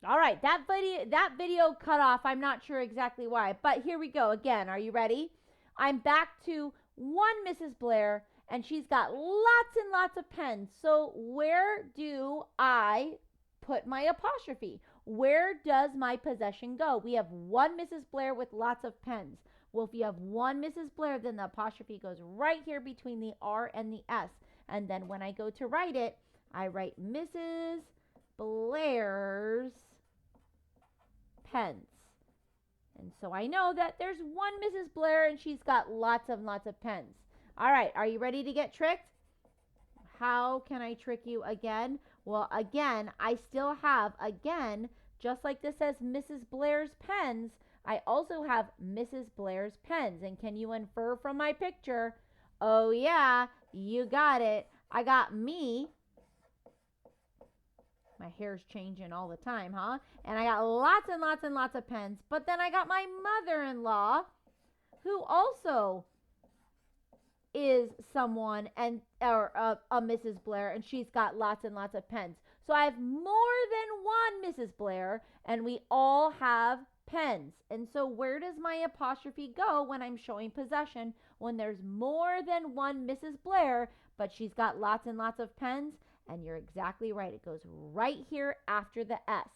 All right, that video cut off. I'm not sure exactly why, but here we go again. Are you ready? I'm back to one Mrs. Blair, and she's got lots and lots of pens. So where do I put my apostrophe? Where does my possession go? We have one Mrs. Blair with lots of pens. Well, if you have one Mrs. Blair, then the apostrophe goes right here between the R and the S. And then when I go to write it, I write Mrs. Blair's pens. And so I know that there's one Mrs. Blair and she's got lots and lots of pens. All right, are you ready to get tricked? How can I trick you again? Well, again, I still have, again, just like this says Mrs. Blair's pens, I also have Mrs. Blair's pens. And can you infer from my picture? Oh, yeah, you got it. I got me. My hair's changing all the time, huh? And I got lots and lots and lots of pens. But then I got my mother-in-law, who also is someone and or a Mrs. Blair, and she's got lots and lots of pens. So I have more than one Mrs. Blair, and we all have pens. And so where does my apostrophe go when I'm showing possession? When there's more than one Mrs. Blair, but she's got lots and lots of pens? And you're exactly right. It goes right here after the S.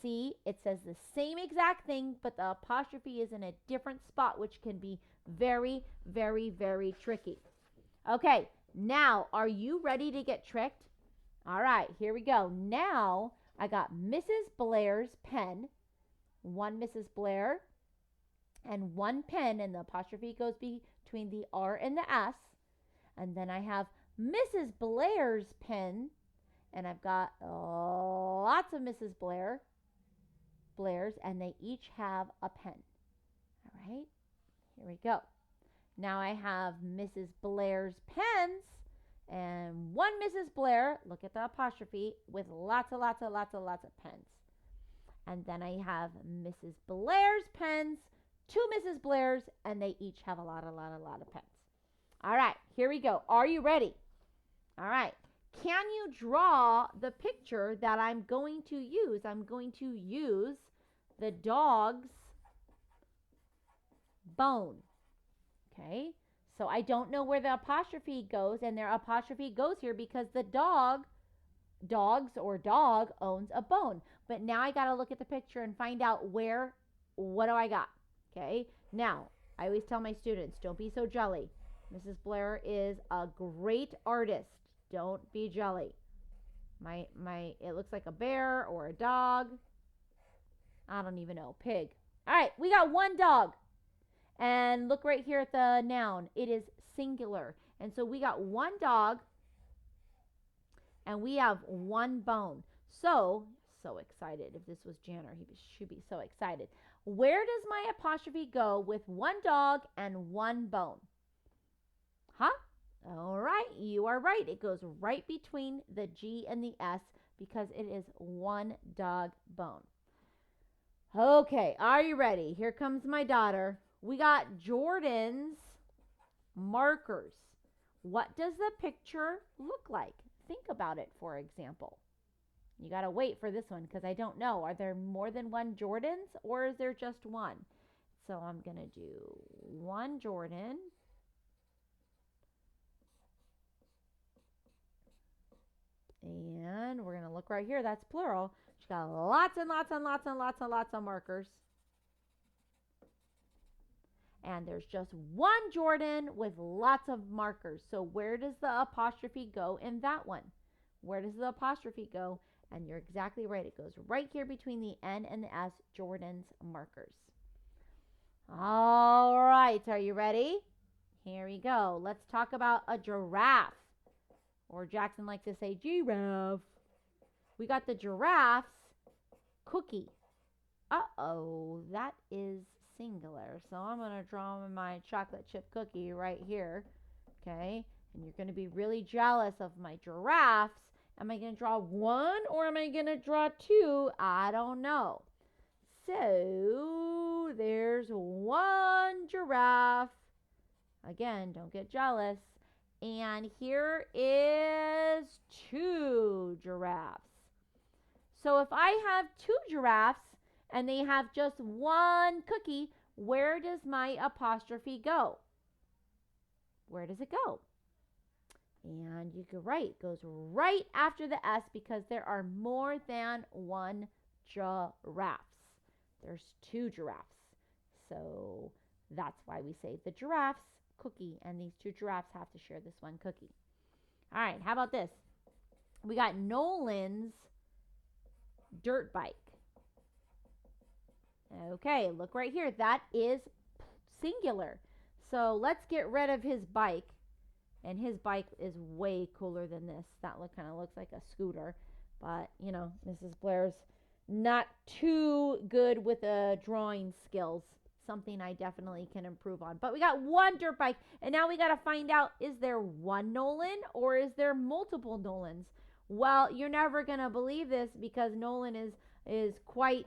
See, it says the same exact thing, but the apostrophe is in a different spot, which can be very, very, very tricky. Okay, now are you ready to get tricked? All right, here we go. Now I got Mrs. Blair's pen, one Mrs. Blair, and one pen, and the apostrophe goes between the R and the S. And then I have Mrs. Blair's pen, and I've got lots of Mrs. Blair's, and they each have a pen. All right, here we go. Now I have Mrs. Blair's pens and one Mrs. Blair, look at the apostrophe, with lots and lots and lots and lots of pens. And then I have Mrs. Blair's pens, two Mrs. Blair's, and they each have a lot of pens. All right, here we go. Are you ready? All right. Can you draw the picture that I'm going to use? I'm going to use the dog's bone. Okay, so I don't know where the apostrophe goes, and their apostrophe goes here because the dog owns a bone. But now I got to look at the picture and find out what do I got? Okay, now I always tell my students, don't be so jelly. Mrs. Blair is a great artist. Don't be jelly. It looks like a bear or a dog. I don't even know. Pig. All right, we got one dog. And look right here at the noun. It is singular. And so we got one dog and we have one bone. So excited. If this was Janner, he should be so excited. Where does my apostrophe go with one dog and one bone? Huh? All right, you are right. It goes right between the G and the S because it is one dog bone. Okay, are you ready? Here comes my daughter. We got Jordan's markers. What does the picture look like? Think about it, for example. You got to wait for this one because I don't know. Are there more than one Jordan's or is there just one? So I'm going to do one Jordan. And we're going to look right here. That's plural. She's got lots and lots and lots and lots and lots of markers. And there's just one Jordan with lots of markers. So where does the apostrophe go in that one? Where does the apostrophe go? And you're exactly right. It goes right here between the N and the S, Jordan's markers. All right. Are you ready? Here we go. Let's talk about a giraffe. Or Jackson likes to say giraffe. We got the giraffe's cookie. Uh-oh, that is singular. So I'm going to draw my chocolate chip cookie right here. Okay, and you're going to be really jealous of my giraffes. Am I going to draw one or am I going to draw two? I don't know. So there's one giraffe. Again, don't get jealous. And here is two giraffes. So if I have 2 giraffes and they have just 1 cookie, where does my apostrophe go? Where does it go? And you're right, it goes right after the S because there are more than 1 giraffes. There's 2 giraffes. So that's why we say the giraffe's cookie, and these 2 giraffes have to share this 1 cookie. All right, how about this? We got Nolan's dirt bike. Okay, look right here. That is singular. So let's get rid of his bike. And his bike is way cooler than this. That kind of looks like a scooter. But, you know, Mrs. Blair's not too good with drawing skills. Something I definitely can improve on. But we got 1 dirt bike. And now we got to find out, is there 1 Nolan or is there multiple Nolans? Well, you're never going to believe this because Nolan is quite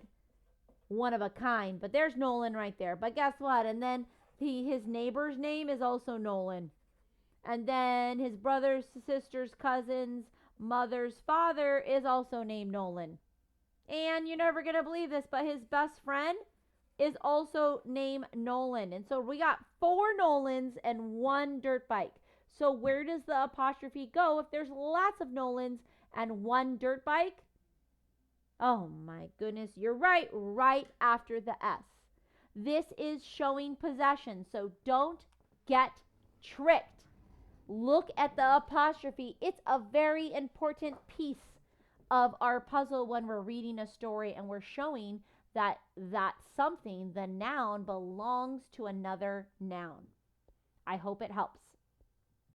one of a kind. But there's Nolan right there. But guess what? And then his neighbor's name is also Nolan. And then his brother's, sister's, cousin's, mother's father is also named Nolan. And you're never going to believe this, but his best friend is also named Nolan. And so we got 4 Nolans and 1 dirt bike. So where does the apostrophe go if there's lots of Nolans and 1 dirt bike? Oh my goodness, you're right, right after the S. This is showing possession, so don't get tricked. Look at the apostrophe. It's a very important piece of our puzzle when we're reading a story and we're showing that something, the noun, belongs to another noun. I hope it helps.